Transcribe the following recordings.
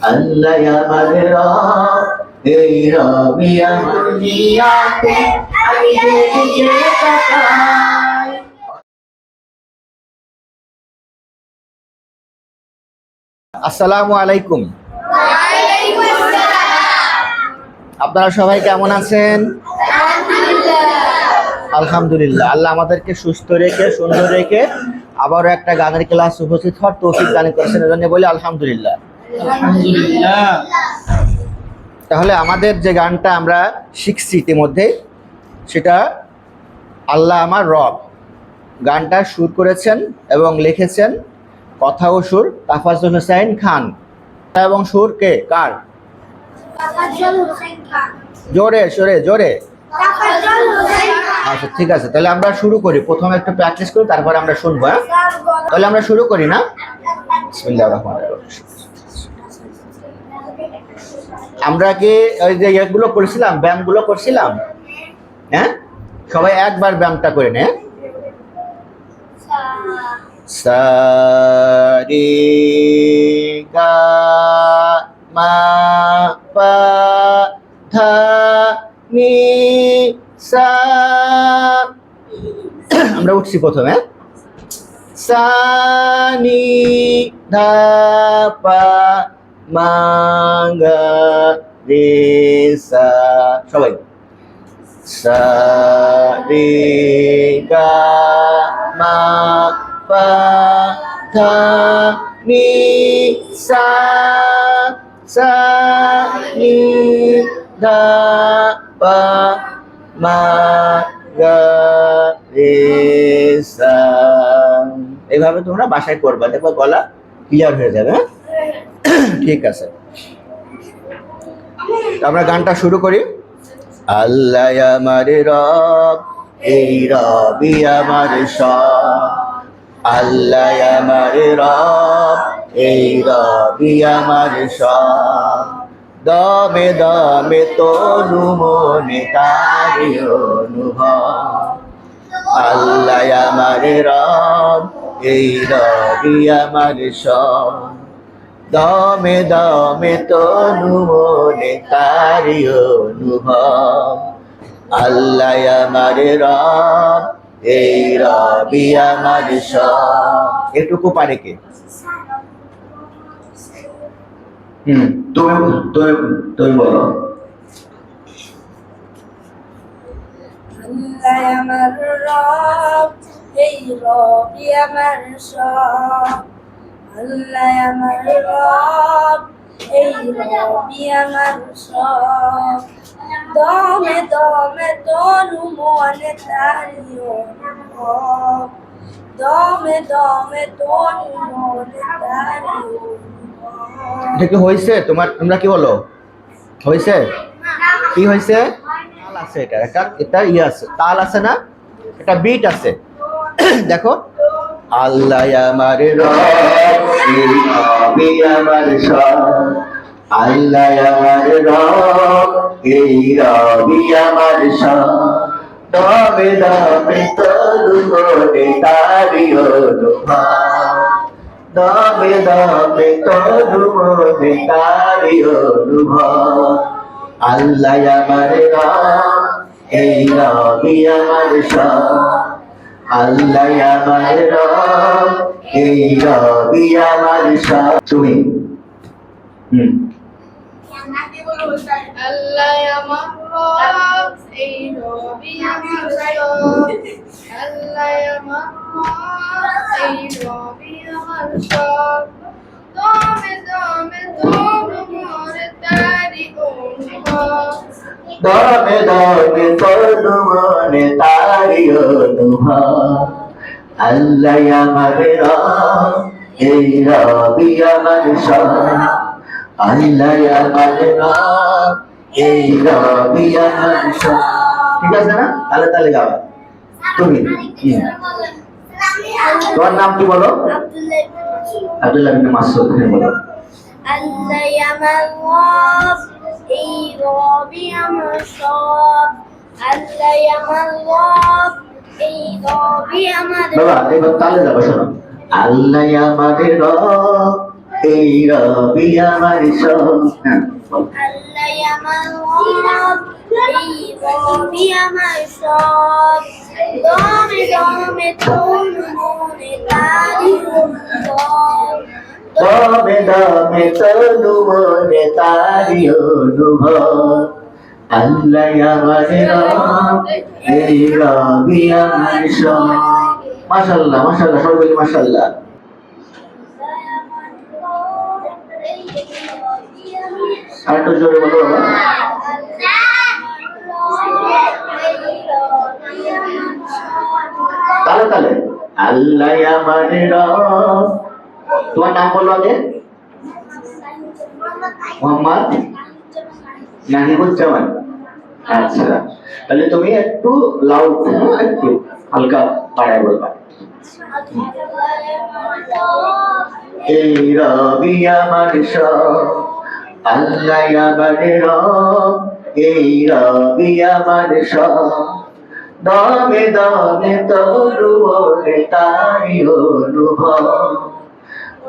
আল্লাহ আমার রব, এই রবি আমার নিয়াতে আমি যেদিকে তাকাই। আসসালামু আলাইকুম। আপনারা সবাই কেমন আছেন? আলহামদুলিল্লাহ। আল্লাহ আমাদেরকে সুস্থ রেখে সুন্দর রেখে আবারও একটা গানের ক্লাস উপস্থিত হওয়ার তৌফিক দান করেছেন, এজন্য বলি আলহামদুলিল্লাহ। তাহলে আমাদের যে গানটা আমরা শিখছি ইতিমধ্যে, সেটা আল্লাহ আমার রব। গানটা সুর করেছেন এবং লিখেছেন, কথা ও সুর তাফাজ্জল হোসেন খান, এবং সুর কে কার? জোরে সোরে জোরে। আচ্ছা ঠিক আছে, তাহলে আমরা শুরু করি। প্রথমে একটু প্র্যাকটিস করি, তারপরে আমরা শুনবো। হ্যাঁ, তাহলে আমরা শুরু করি না? বিসমিল্লাহির রহমানির রহিম। আমরা কি ওই যে ইয়েগুলো করেছিলাম, ব্যায়ামগুলো করছিলাম? হ্যাঁ, সবাই একবার ব্যায়ামটা করে নে। সা রে গা মা পা ধা নি সা। আমরা উঠছি প্রথমে, সা নি ধা পা মা গা রে সা। সবাই সা রে গা মা পা ধা নি সা। সা নি ধা পা মা গা রে সা। এইভাবে তোমরা বাসায় করবা, দেখো গলা ক্লিয়ার হয়ে যাবে। হ্যাঁ, ঠিক আছে। আমরা গানটা শুরু করি। আল্লাহ আমার রব, এই রবি আমার সব। আল্লাহ আমার রব, এই রবি আমার সব। দমে দমে তনু মনে তারি অনুভব। আল্লাহ আমার রব, এই রবি আমার সব। দমে দমে তনু মনে তারি অনুভব। আল্লাহ আমার রব, এই রবি আমার সব। এটুকু পারে কে? তুমি তুমি বলো। আল্লাহ আমার রব, এই রবি আমার সব। আল্লাহ আমার রব, এই রবি আমার সব। দমে দমে তনু মনে তারি অনুভব। দমে দমে তনু মনে তারি অনুভব। এটা কি হয়েছে তোমার? তোমরা কি বলো, হয়েছে? কি হয়েছে? তাল আছে, এটা ইয়ে আছে, তাল আছে না, এটা বিট আছে। দেখো, আল্লাহ আমার রব, এই রবি আমার সব। আল্লাহ আমার রব, এই রবি আমার সব। দমে দমে তনু মনে তারি অনুভব। দমে দমে তনু মনে তারি অনুভব। আল্লাহ আমার রব, এই রবি আমার সব। আল্লাহ আমার রব, এই রবি আমার সব। তুমি আল্লাহ আমার রব, এই রবি আমার সব। আল্লাহ আমার রব, এই রবি আমার সব। দমে দমে তনু মনে তারি অনুভব। দমে দমে তনু মনে তারি অনুভব। আল্লাহ আমার রব, এই রবি আমার সব। আল্লাহ আমার রব, এই রবি আমার সব। ঠিক আছে না? তাহলে তাহলে গাওয়া। তুমি তোমার নাম কি বলো? আব্দুল্লাহ ইবনে মাসউদ। বলো। আল্লাহ আমার রব, এই রবি আমার সব। আল্লাহ আমার রব, এই রবি আমার। বাবা এবার তালে যাবো, শোনো। আল্লাহ আমাদের রব, এই রবি আমার সব। হ্যাঁ বল। আল্লাহ আমার রব, এই রবি আমার সব। দমে দমে তোর মনে তারি অনুভব। দমে দমে তনু মনে তারি অনুভব। আল্লাহ আমার রব, এই রবি আমার সব। মাশাআল্লাহ মাশাআল্লাহ, সবাই বলি মাশাআল্লাহ। আর একটু জোরে বলো বাবা। তালে তালে। আল্লাহ আমার রব। তোমার নাম বলো আগে। মোহাম্মদ নাহিবুজ্জামান। আচ্ছা, তাহলে তুমি একটু লাউড, একটু হালকা বাড়ায় বলবা। এই রবি আমার সব, আল্লাহ আমার রব, এই রবি আমার সব। দমে দমে তরু ওরে তারি অনুভব।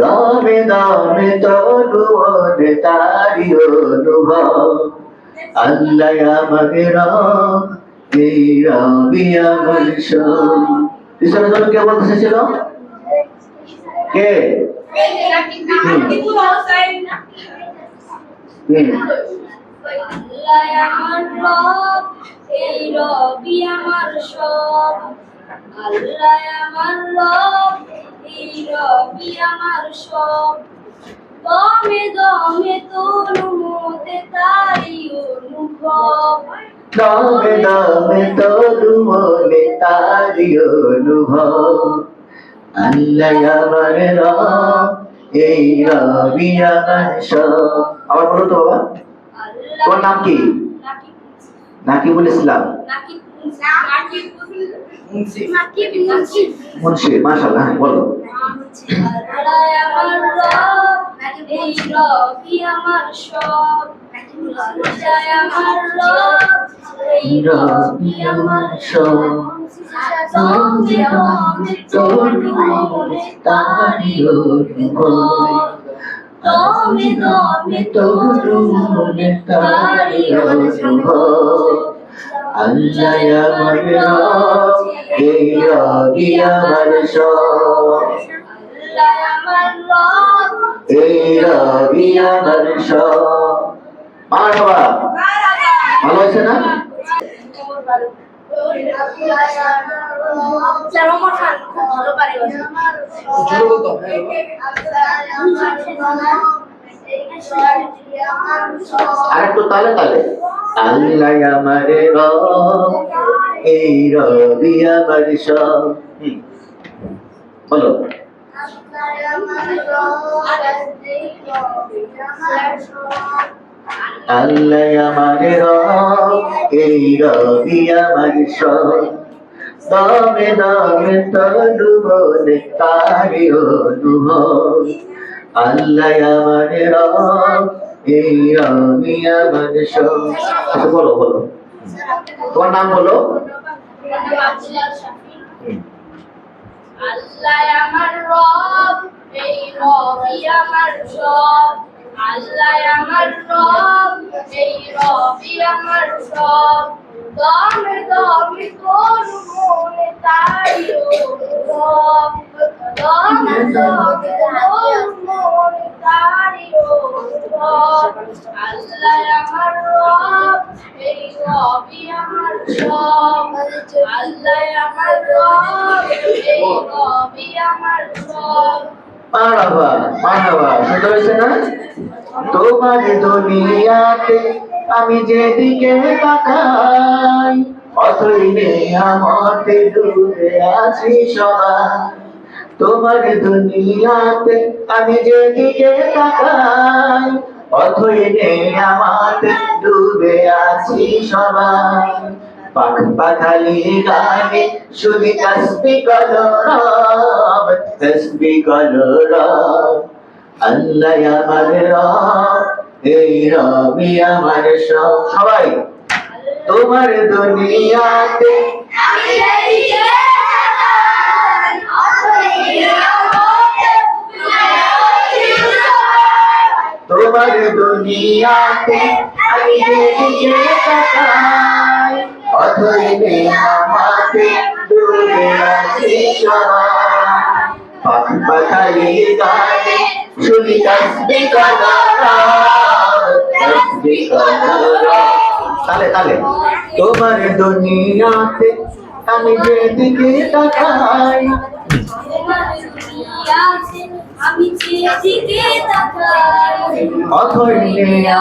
দমে দমে তরু ওরে তারি অনুভব। আল্লাহ আমার রব, এই রবি আমার সব। ঈশ্বরের জন্য কে বলতে এসেছিল? কে? আল্লাহ আমার রব, এই রবি আমার সব। আল্লাহ আমার রব, এই রবি আমার সব। দমে দমে তোর মতে তারি অনুভব। দমে দমে তরু মনে তারি অনুভব। আল্লাহ আমার রব, এই রবি আমার সব। আবার বলো তো বাবা, তোমার নাম কি? নাকিবুল ইসলাম। মুন্সি, মাশাআল্লাহ, হ্যাঁ বলো। আল্লাহ আমার রব, এই রবি আমার সব। আল্লাহ আমার রব, এই রবি আমার সব। দমে দমে তোর মনে তারি অনুভব। দমে দমে তোর মনে তারি অনুভব। আল্লাহ আমার রব, এই রবি আমার সব। আল্লাহ আমার রব, এই রবি আমার সব। মারহাবা, ভালো হয়েছে না? আর একটু তালে তালে। আল্লাহ আমার রব, এই রবি আমার সব। বলো। আল্লাহ আমার রব, এই রবি আমার সব। দমে দমে তরু মনে তারি অনুভব। আল্লাহ আমার রব, এই রবি আমার সব। আচ্ছা বলো বলো, তোমার নাম বলো। আল্লাহ আমার রব, এই রবি আমার সব। আল্লাহ আমার রব, এই রবি আমার সব। দমে দমে তোর মনে তারি অনুভব। দমে দমে তোর মনে তারি অনুভব। আল্লাহ আমার রব, এই রবি আমার সব। আল্লাহ আমার রব, এই রবি আমার সব। মারহাবা মারহাবা, শুনতে হয়েছে না? তোমার দুনিয়াতে আমি যেদিকে তাকাই, অথই নেয়ামতে ডুবে আছি সবাই। তোমার দুনিয়াতে আমি যেদিকে তাকাই, অথই নেয়ামতে ডুবে আছি সবাই। পাখ পাখালি গানে শুনি তসবি কলরব, তসবি কলরব। আল্লাহ আমার রব, এই রবি আমার সব। সবাই তোমার দুনিয়াতে আমি যেদিকে তাকাই, অথই নেয়ামতে ডুবে আছি সবাই। তোমার দুনিয়াতে আমি যেদিকে তাকাই অথই আমাকে ডুবে আছি সবাই পাখালি গানে শুনি তাসবিহ তালে তালে তোমার দুনিয়াতে আমি যেদিকে তাকাই আমি যেদিকে তাকাই অথই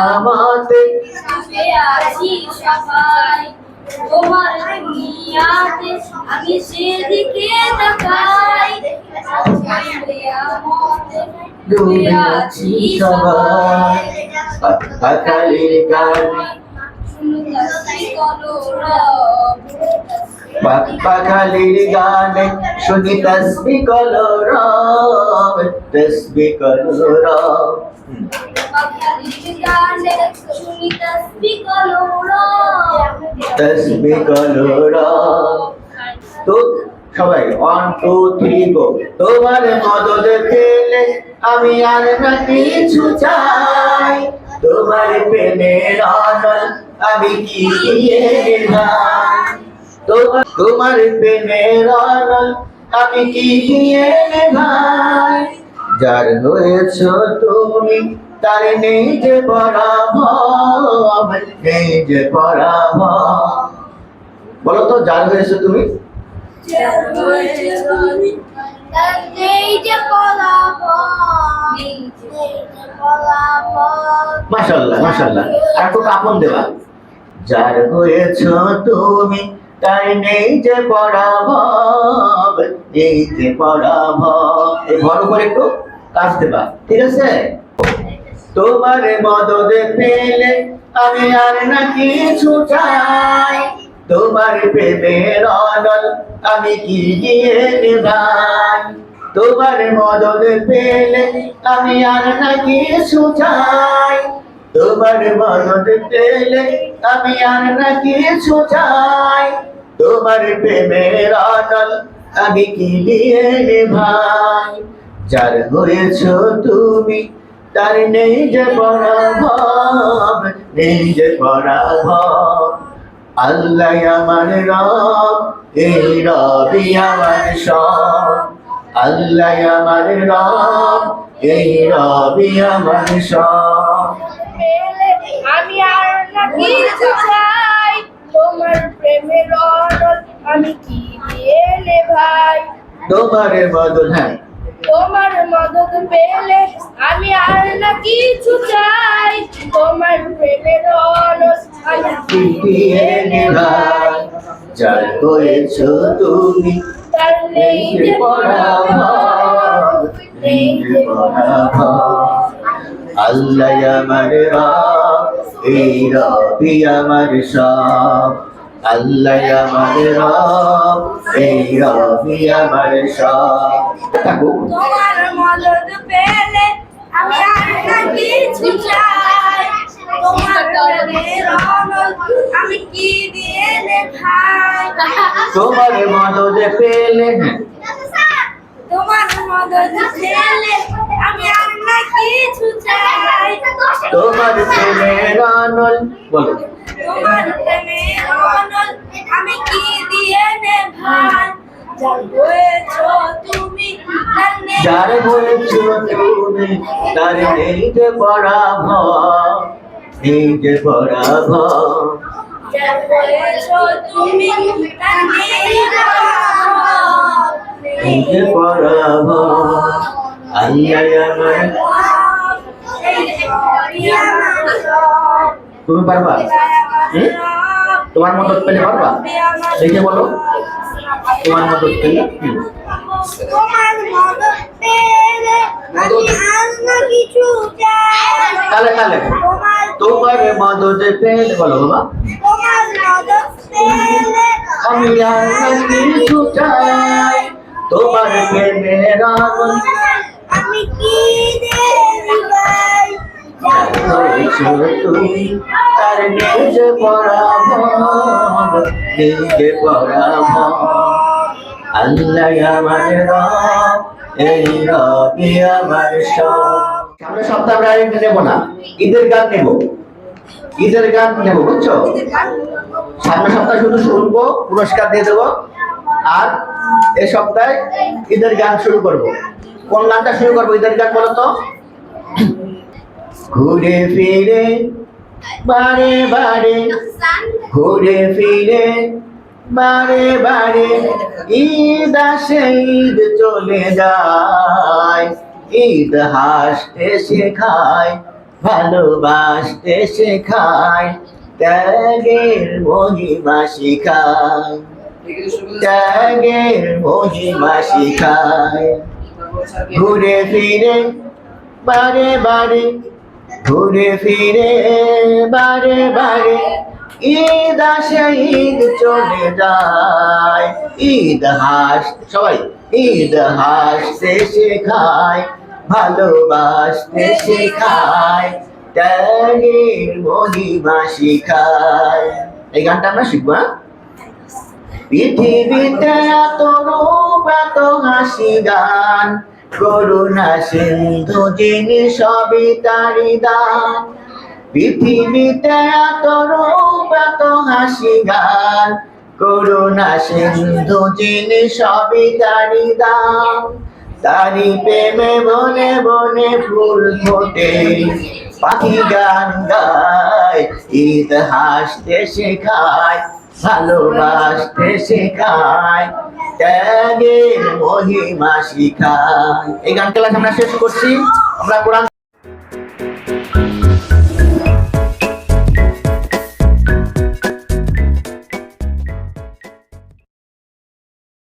আমাতে ডুবে আছি সবাই তোমার দুনিয়াতে আমি সেদিকে তাকাই ডুবে আছি সবাই পাখালি গানে পাখালির গানে শুনি তসবি কলরব তসবি কলরব তসবি কলরব তো সবাই 1 2 3 গো তোমার মদদ পেলে আমি আর না কিছু চাই তোমার প্রেমের আনল আমি কি দিয়ে নেভাই তোমার প্রেমের আনল আমি কি দিয়ে নেভাই যার হয়েছ তুমি তার নেই যে পরাভব নেই যে পরাভব বলো তো যার হয়েছ তুমি মাশাআল্লাহ মাশাআল্লাহ আর একটু কাপন দেবা যার হয়েছ তুমি তাই নেই যে পরাভব এই যে পরাভব এই ঘর উপরে একটু কাজ দেবা ঠিক আছে তোমার মদদে পেলে আমি আর না কিছু চাই তোমার প্রেমের অনল আমি কি দিয়ে নেভাই তোমার মদদ পেলে আমি আর না কিছু চাই তোমার মদদ পেলে আমি আর না কিছু চাই তোমার প্রেমের অনল আমি কি দিয়ে নেভাই যার হয়েছ তুমি তার নেই যে পরাভব নেই যে পরাভব আল্লাহ আমার রব এই রবি আমার সব আল্লাহ আমার রব এই রবি আমার সব আমি আর না কিছু চাই তোমার প্রেমের অনল আমি কি দিয়ে নেভাই তোমার মদন হ্যাঁ তোমার মদদ পেলে আমি আর না কিছু চাই তোমার প্রেমের অনল আমি কি দিয়ে নেভাই যার হয়েছ তুমি তার নেই যে পরাভব নেই যে পরাভব আল্লাহ আমার রব এই রবি আমার সব আল্লাহ আমার রব এই রবি আমার সব তোমার মদদ পেলে আমি আর না কিছু চাই তোমার প্রেমের অনল আমি কি দিয়ে নেভাই তোমার মদদ পেলে তোমার মদদ পেলে আমি আর না কিছু চাই তোমার প্রেমের আনল বলো তোমার প্রেমের অনল আমি কি দিয়ে নেভাই যার হয়েছ তুমি তার নেই যে পরাভব নেই যে পরাভব নেই যে পরাভব আল্লাহ আমার তুমি পারবা তোমার মদদ পেলে পারবা দেখে বলো তোমার মদদ পেলে তোমার মদদ পেলে আমি আর না কিছু চাই তাহলে তাহলে তোমার মদদ পেলে বলো বাবা তোমার মদদ পেলে আমি আর না কিছু চাই তোমার প্রেমের আগুন আমি কি দেবাই তুমি তার নিজে পরাভব নিজে পরাভব আল্লাহ আমার রব এই রবি আমার সব সামনের সপ্তাহে আমরা আর নেব না, ঈদের গান নেব, ঈদের গান নেব, বুঝছো? সামনের সপ্তাহে শুধু শুনবো, পুরস্কার দিয়ে দেবো, আর এই সপ্তাহে ঈদের গান শুরু করব। কোন গানটা শুরু করবো ঈদের গান বলো তো? ঘুরে ফিরে বারে বারে, ঘুরে ফিরে বারে বারে, ঈদ আসে ঈদ চলে যায়, ঈদ হাসতে শেখায়, ভালোবাসতে শেখায়, ত্যাগের মহিমা শিখায়, ত্যাগের মহিমা শিখায়। ঘুরে ফিরে বারে বারে, ঘুরে ফিরে বারে বারে, ঈদ আসে ঈদ চলে যায়, ঈদ সবাই ঈদ হাসতে শেখায়, ভালোবাসতে শেখায়, ত্যাগের মহিমা শিখায়। এই গানটা আমরা শিখবো, হ্যাঁ? পৃথিবীতে এত রূপ এত হাসি গান, করুণা সিন্ধু যিনি সবই তারি দান। পৃথিবীতে এত রূপ এত হাসি গান, করুণা সিন্ধু যিনি সবই তারি দান। তারি প্রেমে বনে বনে ফুল ফোটে, পাখি গান গায়, ঈদ হাসতে শেখায়, ভালোবাসতে শেখায়, ত্যাগের মহিমা শিখায়। এই গান ক্লাস আমরা শেষ করছি। আমরা কোরআন